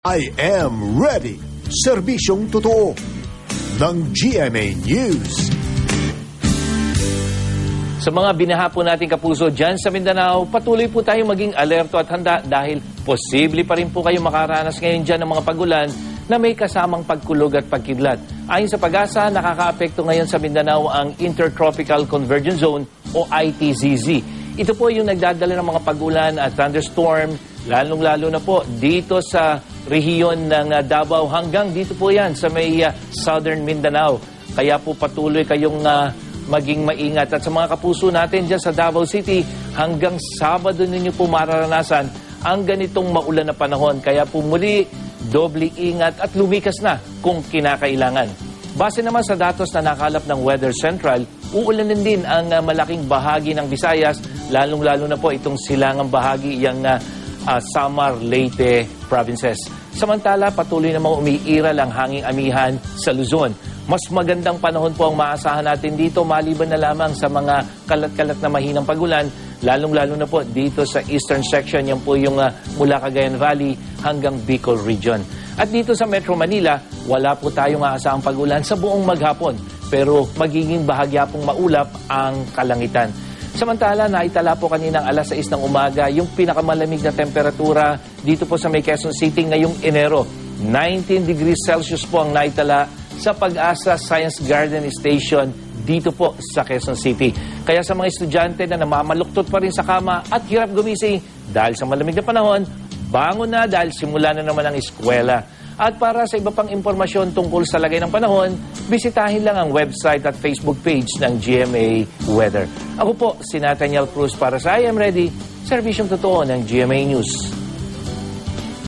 I am ready. Serbisyong totoo ng GMA News. Sa mga binaha po natin kapuso dyan sa Mindanao, patuloy po tayong maging alerto at handa dahil posible pa rin po kayo makaranas ngayon dyan ng mga pagulan na may kasamang pagkulog at pagkidlat. Ayon sa Pag-asa, nakakaapekto ngayon sa Mindanao ang Intertropical Convergence Zone o ITZZ. Ito po yung nagdadala ng mga pagulan at thunderstorm, lalong-lalo na po dito sa rehiyon ng Davao hanggang dito po yan sa may Southern Mindanao. Kaya po patuloy kayong maging maingat. At sa mga kapuso natin dyan sa Davao City, hanggang Sabado ninyo po mararanasan ang ganitong maulan na panahon. Kaya po muli, doble ingat at lumikas na kung kinakailangan. Base naman sa datos na nakalap ng Weather Central, uulanin din ang malaking bahagi ng Visayas, lalong-lalo na po itong silangang bahagi, yung Samar, Leyte provinces. Samantala, patuloy namang umiiral ang hanging amihan sa Luzon. Mas magandang panahon po ang maasahan natin dito maliban na lamang sa mga kalat-kalat na mahinang pagulan, lalong-lalo na po dito sa eastern section, yan po yung mula Cagayan Valley hanggang Bicol region. At dito sa Metro Manila, wala po tayong aasahang pagulan sa buong maghapon, pero magiging bahagya pong maulap ang kalangitan. Samantala, naitala po kaninang alas 6 ng umaga yung pinakamalamig na temperatura dito po sa may Quezon City ngayong Enero. 19 degrees Celsius po ang naitala sa Pag-asa Science Garden Station dito po sa Quezon City. Kaya sa mga estudyante na namamaluktot pa rin sa kama at hirap gumising dahil sa malamig na panahon, bangon na dahil simula na naman ang eskwela. At para sa iba pang impormasyon tungkol sa lagay ng panahon, bisitahin lang ang website at Facebook page ng GMA Weather. Ako po, si Nathaniel Cruz para sa I Am Ready, serbisyong totoo ng GMA News.